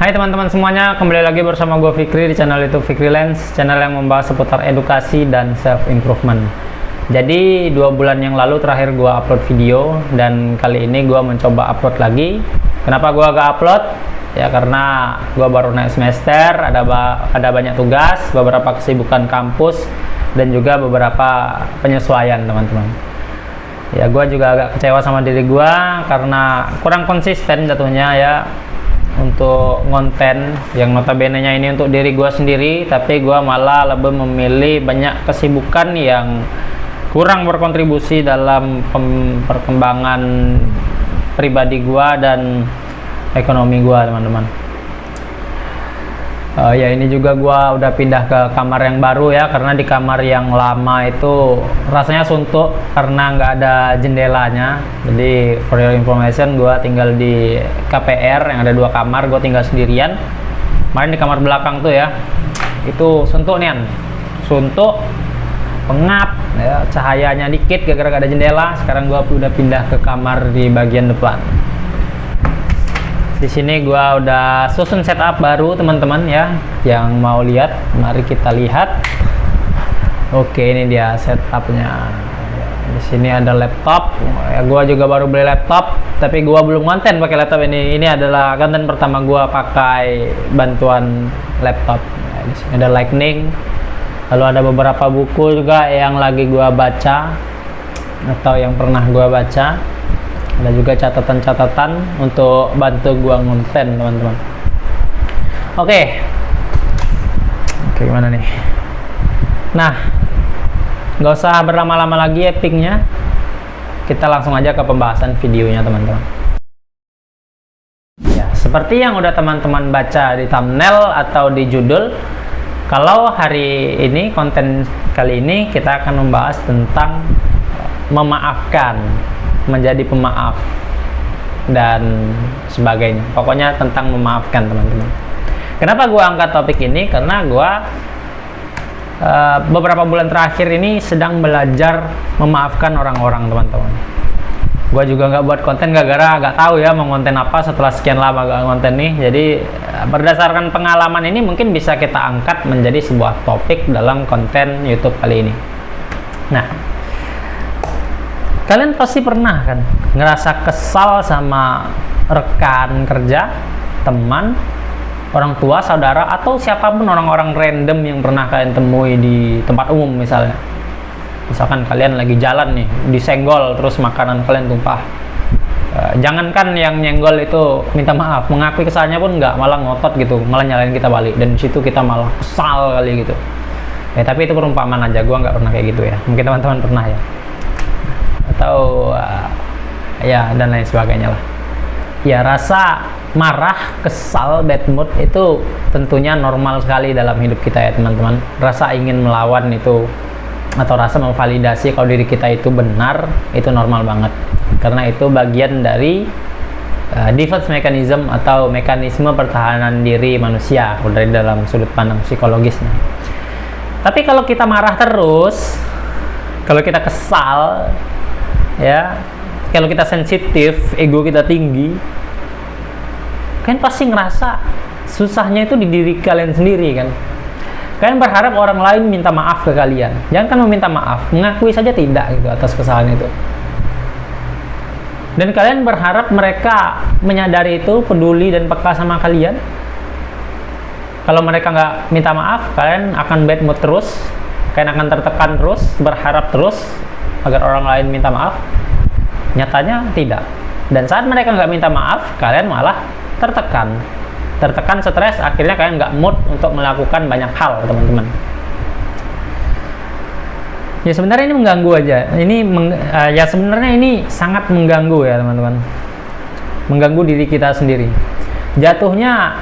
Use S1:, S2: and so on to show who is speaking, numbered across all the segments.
S1: Hai teman-teman semuanya, kembali lagi bersama gue Fikri di channel itu Fikri Lens, channel yang membahas seputar edukasi dan self improvement. Jadi 2 bulan yang lalu terakhir gue upload video, dan kali ini gue mencoba upload lagi. Kenapa gue agak upload? Ya karena gue baru naik semester, ada banyak tugas, beberapa kesibukan kampus, dan juga beberapa penyesuaian teman-teman. Ya gue juga agak kecewa sama diri gue karena kurang konsisten jatuhnya ya untuk konten yang notabene-nya ini untuk diri gue sendiri, tapi gue malah lebih memilih banyak kesibukan yang kurang berkontribusi dalam perkembangan pribadi gue dan ekonomi gue, teman-teman. Ya ini juga gue udah pindah ke kamar yang baru ya, karena di kamar yang lama itu rasanya suntuk karena nggak ada jendelanya. Jadi for your information, gue tinggal di KPR yang ada 2 kamar, gue tinggal sendirian. Kemarin di kamar belakang tuh ya, itu suntuk nih, suntuk, pengap ya, cahayanya dikit gara-gara gak ada jendela. Sekarang gue udah pindah ke kamar di bagian depan. Di sini gua udah susun setup baru teman-teman ya. Yang mau lihat, mari kita lihat. Oke, ini dia setupnya. Di sini ada laptop. Ya, gua juga baru beli laptop, tapi gua belum konten pakai laptop ini. Ini adalah konten pertama gua pakai bantuan laptop. Ya, di sini ada Lightning. Lalu ada beberapa buku juga yang lagi gua baca atau yang pernah gua baca. Ada juga catatan-catatan untuk bantu gua ngonten, teman-teman. Oke, gimana nih? Nah, nggak usah berlama-lama lagi epicnya. Kita langsung aja ke pembahasan videonya, teman-teman. Ya, seperti yang udah teman-teman baca di thumbnail atau di judul, kalau hari ini, konten kali ini kita akan membahas tentang memaafkan, menjadi pemaaf dan sebagainya. Pokoknya tentang memaafkan, teman-teman. Kenapa gua angkat topik ini? Karena gua beberapa bulan terakhir ini sedang belajar memaafkan orang-orang, teman-teman. Gua juga nggak buat konten gara-gara nggak tahu ya mau konten apa setelah sekian lama gak konten nih. Jadi berdasarkan pengalaman ini mungkin bisa kita angkat menjadi sebuah topik dalam konten YouTube kali ini. Nah, kalian pasti pernah kan ngerasa kesal sama rekan kerja, teman, orang tua, saudara, atau siapapun orang-orang random yang pernah kalian temui di tempat umum misalnya. Misalkan kalian lagi jalan nih, disenggol terus makanan kalian tumpah. Jangankan yang nyenggol itu minta maaf, mengakui kesalnya pun nggak, malah ngotot gitu, malah nyalain kita balik, dan di situ kita malah kesal kali gitu. Ya tapi itu perumpamaan aja, gua nggak pernah kayak gitu ya. Mungkin teman-teman pernah ya. Atau ya dan lain sebagainya lah. Ya rasa marah, kesal, bad mood itu tentunya normal sekali dalam hidup kita ya teman-teman. Rasa ingin melawan itu atau rasa memvalidasi kalau diri kita itu benar, itu normal banget. Karena itu bagian dari defense mechanism atau mekanisme pertahanan diri manusia dari dalam sudut pandang psikologisnya. Tapi kalau kita marah terus, kalau kita kesal ya, kalau kita sensitif, ego kita tinggi, kalian pasti ngerasa susahnya itu di diri kalian sendiri kan. Kalian berharap orang lain minta maaf ke kalian. Jangan kan meminta maaf, mengakui saja tidak gitu atas kesalahan itu. Dan kalian berharap mereka menyadari itu, peduli dan peka sama kalian. Kalau mereka nggak minta maaf, kalian akan bad mood terus, kalian akan tertekan terus, berharap terus agar orang lain minta maaf. Nyatanya tidak. Dan saat mereka nggak minta maaf, kalian malah tertekan, stres, akhirnya kalian nggak mood untuk melakukan banyak hal, teman-teman. Ya sebenarnya ini mengganggu aja. Ya sebenarnya ini sangat mengganggu ya teman-teman. Mengganggu diri kita sendiri. Jatuhnya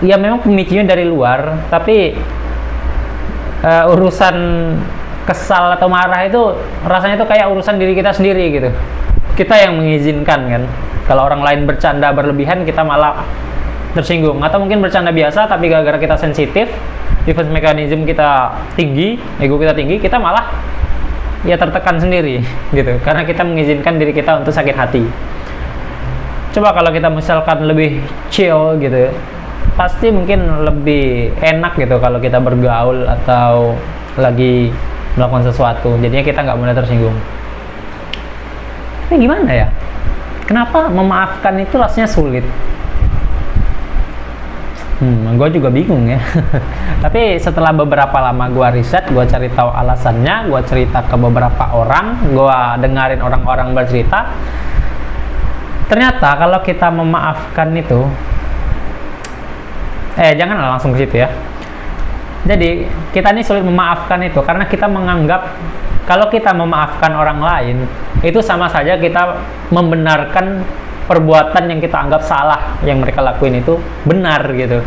S1: ya memang pemicunya dari luar, tapi urusan kesal atau marah itu rasanya itu kayak urusan diri kita sendiri gitu. Kita yang mengizinkan kan. Kalau orang lain bercanda berlebihan, kita malah tersinggung. Atau mungkin bercanda biasa, tapi gara-gara kita sensitif, defense mechanism kita tinggi, ego kita tinggi, kita malah ya tertekan sendiri gitu. Karena kita mengizinkan diri kita untuk sakit hati. Coba kalau kita misalkan lebih chill gitu, pasti mungkin lebih enak gitu kalau kita bergaul atau lagi melakukan sesuatu, jadinya kita nggak mudah tersinggung. Tapi gimana ya, kenapa memaafkan itu rasanya sulit? Gue juga bingung ya. Tapi setelah beberapa lama gue riset, gue cari tahu alasannya, gue cerita ke beberapa orang, gue dengerin orang-orang bercerita. Ternyata kalau kita memaafkan itu, janganlah langsung ke situ ya. Jadi kita ini sulit memaafkan itu karena kita menganggap kalau kita memaafkan orang lain itu sama saja kita membenarkan perbuatan yang kita anggap salah yang mereka lakuin itu benar gitu.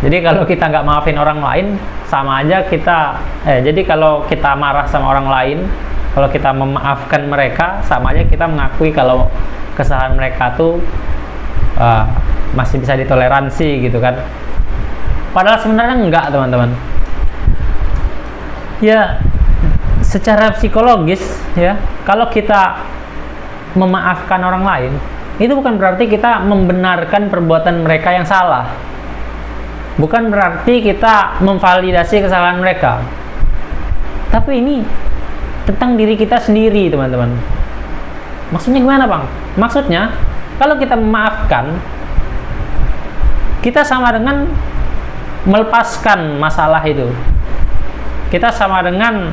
S1: Jadi kalau kita nggak maafin orang lain, sama aja kita jadi kalau kita marah sama orang lain, kalau kita memaafkan mereka, sama aja kita mengakui kalau kesalahan mereka tuh masih bisa ditoleransi gitu kan. Padahal sebenarnya enggak, teman-teman. Ya, secara psikologis ya, kalau kita memaafkan orang lain, itu bukan berarti kita membenarkan perbuatan mereka yang salah. Bukan berarti kita memvalidasi kesalahan mereka. Tapi ini tentang diri kita sendiri, teman-teman. Maksudnya gimana, Bang? Maksudnya, kalau kita memaafkan, kita sama dengan melepaskan masalah itu. Kita sama dengan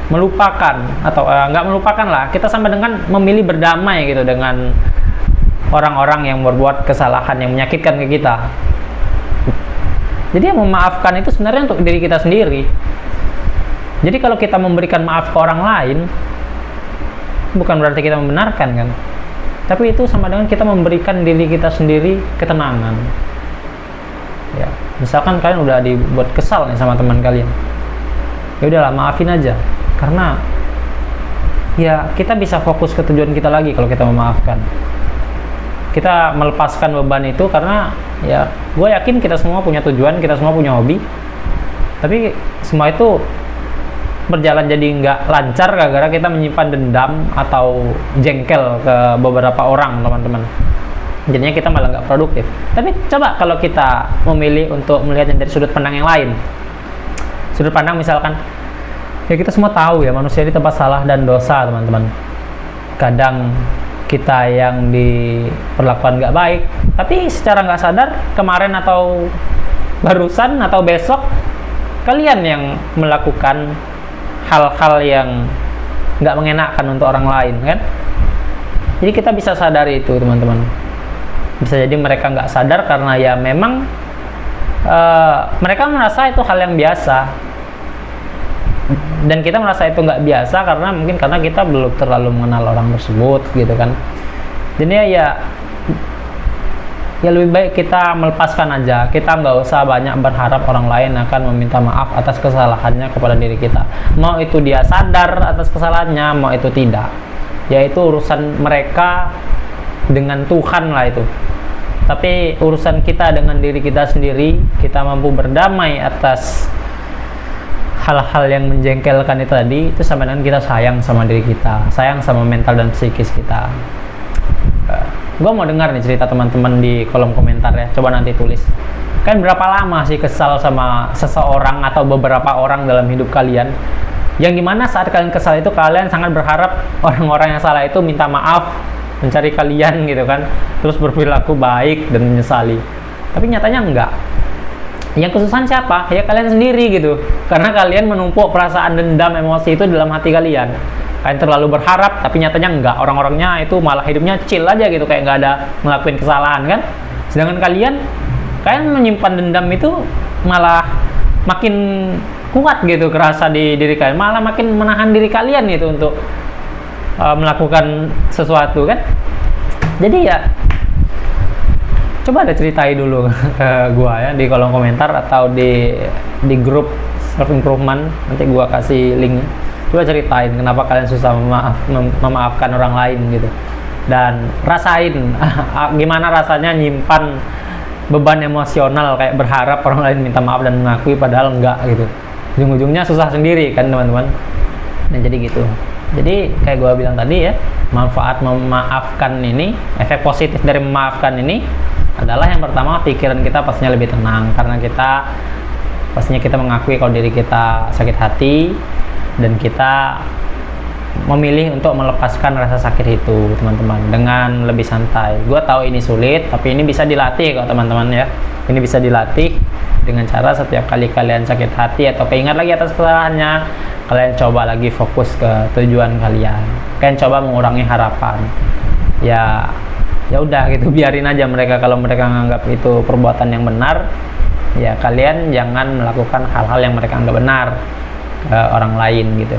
S1: melupakan, atau nggak melupakan lah, kita sama dengan memilih berdamai gitu dengan orang-orang yang berbuat kesalahan yang menyakitkan ke kita. Jadi yang memaafkan itu sebenarnya untuk diri kita sendiri. Jadi kalau kita memberikan maaf ke orang lain, bukan berarti kita membenarkan kan, tapi itu sama dengan kita memberikan diri kita sendiri ketenangan. Ya, misalkan kalian udah dibuat kesal nih sama teman kalian, ya udahlah, maafin aja, karena ya kita bisa fokus ke tujuan kita lagi kalau kita memaafkan. Kita melepaskan beban itu karena ya gue yakin kita semua punya tujuan, kita semua punya hobi, tapi semua itu berjalan jadi nggak lancar gara-gara kita menyimpan dendam atau jengkel ke beberapa orang, teman-teman. Jadinya kita malah nggak produktif. Tapi coba kalau kita memilih untuk melihatnya dari sudut pandang yang lain. Sudut pandang misalkan, ya kita semua tahu ya manusia di tempat salah dan dosa, teman-teman. Kadang kita yang diperlakukan nggak baik, tapi secara nggak sadar kemarin atau barusan atau besok kalian yang melakukan hal-hal yang nggak mengenakan untuk orang lain kan. Jadi kita bisa sadari itu, teman-teman. Bisa jadi mereka nggak sadar karena ya memang mereka merasa itu hal yang biasa, dan kita merasa itu nggak biasa karena mungkin karena kita belum terlalu mengenal orang tersebut gitu kan. Jadi ya lebih baik kita melepaskan aja. Kita nggak usah banyak berharap orang lain akan meminta maaf atas kesalahannya kepada diri kita. Mau itu dia sadar atas kesalahannya, mau itu tidak, yaitu urusan mereka dengan Tuhan lah itu. Tapi urusan kita dengan diri kita sendiri, kita mampu berdamai atas hal-hal yang menjengkelkan itu tadi, itu sama dengan kita sayang sama diri kita, sayang sama mental dan psikis kita. Gue mau dengar nih cerita teman-teman di kolom komentar ya, coba nanti tulis. Kalian berapa lama sih kesal sama seseorang atau beberapa orang dalam hidup kalian, yang dimana saat kalian kesal itu kalian sangat berharap orang-orang yang salah itu minta maaf, mencari kalian gitu kan, terus berperilaku baik dan menyesali. Tapi nyatanya enggak. Yang kesusahan siapa? Ya kalian sendiri gitu. Karena kalian menumpuk perasaan dendam, emosi itu dalam hati kalian. Kalian terlalu berharap, tapi nyatanya enggak. Orang-orangnya itu malah hidupnya chill aja gitu, kayak nggak ada ngelakuin kesalahan kan. Sedangkan kalian menyimpan dendam itu malah makin kuat gitu, kerasa di diri kalian. Malah makin menahan diri kalian gitu untuk melakukan sesuatu kan. Jadi ya coba ada ceritain dulu ke gua ya di kolom komentar atau di grup self improvement, nanti gua kasih linknya. Coba ceritain kenapa kalian susah memaafkan orang lain gitu, dan rasain gimana rasanya nyimpan beban emosional kayak berharap orang lain minta maaf dan mengakui padahal enggak gitu. Ujung-ujungnya susah sendiri kan, teman-teman. Nah jadi gitu. Jadi kayak gue bilang tadi ya, manfaat memaafkan ini, efek positif dari memaafkan ini adalah yang pertama, pikiran kita pastinya lebih tenang karena pastinya kita mengakui kalau diri kita sakit hati dan kita memilih untuk melepaskan rasa sakit itu, teman-teman, dengan lebih santai. Gue tahu ini sulit, tapi ini bisa dilatih kok, teman-teman ya. Ini bisa dilatih dengan cara setiap kali kalian sakit hati atau keingat lagi atas kesalahannya, kalian coba lagi fokus ke tujuan kalian. Kalian coba mengurangi harapan. Ya udah gitu, biarin aja mereka. Kalau mereka menganggap itu perbuatan yang benar, ya kalian jangan melakukan hal-hal yang mereka anggap benar ke orang lain gitu.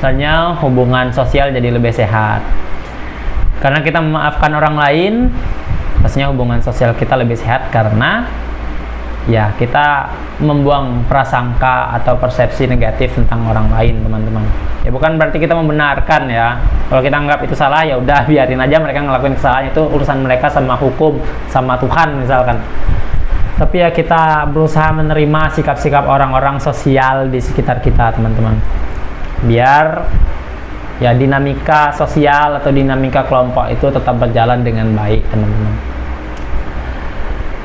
S1: Misalnya hubungan sosial jadi lebih sehat. Karena kita memaafkan orang lain, pastinya hubungan sosial kita lebih sehat karena ya kita membuang prasangka atau persepsi negatif tentang orang lain, teman-teman. Ya bukan berarti kita membenarkan ya. Kalau kita anggap itu salah, ya udah biarin aja mereka ngelakuin kesalahan, itu urusan mereka sama hukum, sama Tuhan misalkan. Tapi ya kita berusaha menerima sikap-sikap orang-orang sosial di sekitar kita, teman-teman. Biar ya dinamika sosial atau dinamika kelompok itu tetap berjalan dengan baik, teman-teman.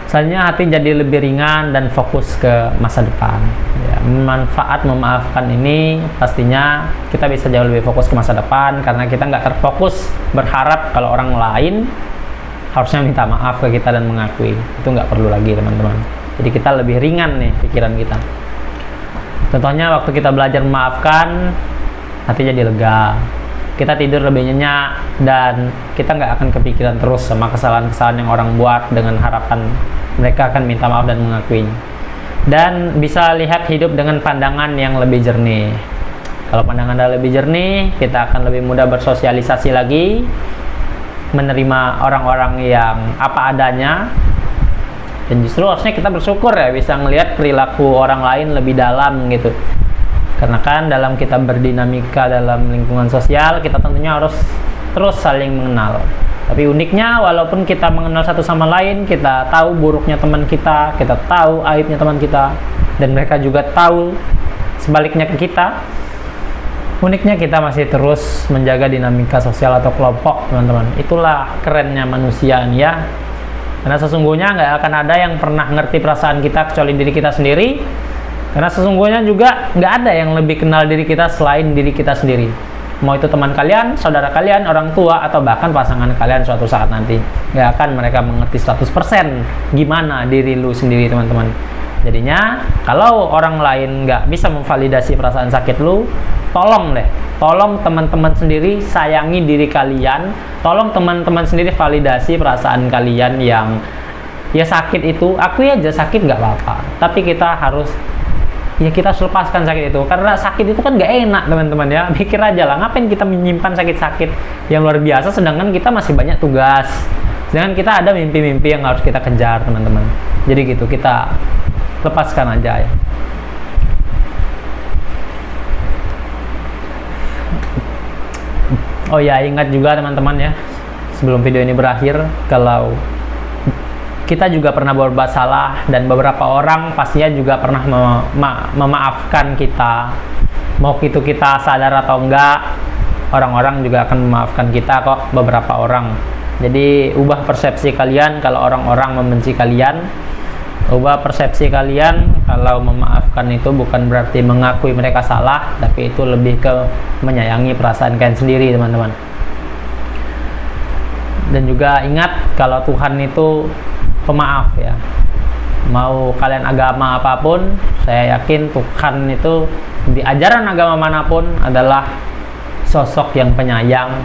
S1: Misalnya hati jadi lebih ringan dan fokus ke masa depan. Ya, manfaat memaafkan ini pastinya kita bisa jauh lebih fokus ke masa depan karena kita nggak terfokus berharap kalau orang lain harusnya minta maaf ke kita dan mengakui. Itu nggak perlu lagi, teman-teman. Jadi kita lebih ringan nih pikiran kita. Contohnya waktu kita belajar memaafkan, hati jadi lega, kita tidur lebih nyenyak, dan kita nggak akan kepikiran terus sama kesalahan-kesalahan yang orang buat dengan harapan mereka akan minta maaf dan mengakuinya. Dan bisa lihat hidup dengan pandangan yang lebih jernih. Kalau pandangan anda lebih jernih, kita akan lebih mudah bersosialisasi lagi, menerima orang-orang yang apa adanya. Dan justru harusnya kita bersyukur ya bisa ngelihat perilaku orang lain lebih dalam gitu. Karena kan dalam kita berdinamika dalam lingkungan sosial, kita tentunya harus terus saling mengenal. Tapi uniknya, walaupun kita mengenal satu sama lain, kita tahu buruknya teman kita tahu aibnya teman kita, dan mereka juga tahu sebaliknya ke kita. Uniknya kita masih terus menjaga dinamika sosial atau kelompok, teman-teman. Itulah kerennya manusia ya. Karena sesungguhnya nggak akan ada yang pernah ngerti perasaan kita kecuali diri kita sendiri. Karena sesungguhnya juga nggak ada yang lebih kenal diri kita selain diri kita sendiri. Mau itu teman kalian, saudara kalian, orang tua, atau bahkan pasangan kalian suatu saat nanti. Nggak akan mereka mengerti 100% gimana diri lu sendiri, teman-teman. Jadinya, kalau orang lain nggak bisa memvalidasi perasaan sakit lu, tolong teman-teman sendiri sayangi diri kalian. Tolong teman-teman sendiri validasi perasaan kalian yang ya sakit itu. Akui aja sakit nggak apa-apa. Tapi kita harus lepaskan sakit itu, karena sakit itu kan gak enak, teman-teman ya. Pikir aja lah, ngapain kita menyimpan sakit-sakit yang luar biasa sedangkan kita masih banyak tugas, sedangkan kita ada mimpi-mimpi yang harus kita kejar, teman-teman. Jadi gitu, kita lepaskan aja ya. Oh ya, ingat juga teman-teman ya, sebelum video ini berakhir, kalau kita juga pernah berbuat salah, dan beberapa orang pastinya juga pernah memaafkan kita. Mau itu kita sadar atau enggak, orang-orang juga akan memaafkan kita kok, beberapa orang. Jadi ubah persepsi kalian kalau orang-orang membenci kalian. Ubah persepsi kalian kalau memaafkan itu bukan berarti mengakui mereka salah, tapi itu lebih ke menyayangi perasaan kalian sendiri, teman-teman. Dan juga ingat kalau Tuhan itu pemaaf ya. Mau kalian agama apapun, saya yakin Tuhan itu di ajaran agama manapun adalah sosok yang penyayang,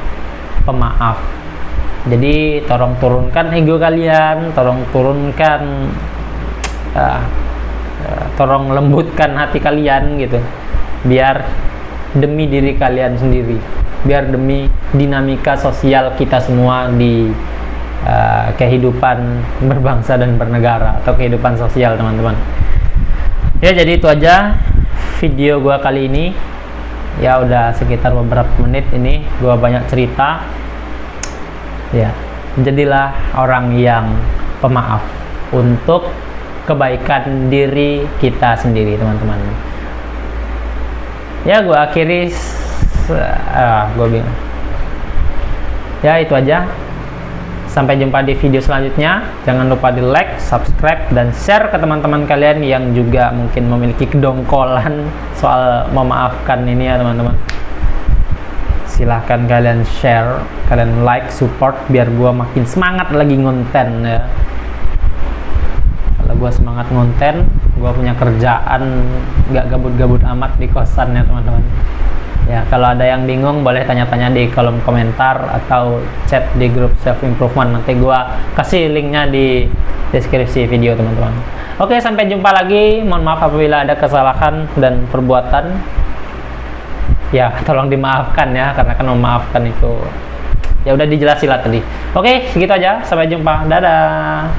S1: pemaaf. Jadi tolong turunkan ego kalian, tolong lembutkan hati kalian gitu, biar demi diri kalian sendiri, biar demi dinamika sosial kita semua di kehidupan berbangsa dan bernegara atau kehidupan sosial, teman-teman. Ya, jadi itu aja video gua kali ini. Ya udah sekitar beberapa menit ini gua banyak cerita. Ya, jadilah orang yang pemaaf untuk kebaikan diri kita sendiri, teman-teman. Ya, gua akhiri gue bingung. Ya itu aja. Sampai jumpa di video selanjutnya. Jangan lupa di like, subscribe, dan share ke teman-teman kalian yang juga mungkin memiliki kedongkolan soal memaafkan ini ya teman-teman. Silahkan kalian share, kalian like, support biar gue makin semangat lagi ngonten ya. Kalau gue semangat ngonten, gue punya kerjaan nggak gabut-gabut amat di kosan ya teman-teman. Ya, kalau ada yang bingung boleh tanya-tanya di kolom komentar atau chat di grup self improvement. Nanti gua kasih linknya di deskripsi video teman-teman. Oke, sampai jumpa lagi. Mohon maaf apabila ada kesalahan dan perbuatan. Ya, tolong dimaafkan ya, karena kan memaafkan itu ya udah dijelasin lah tadi. Oke, segitu aja. Sampai jumpa. Dadah.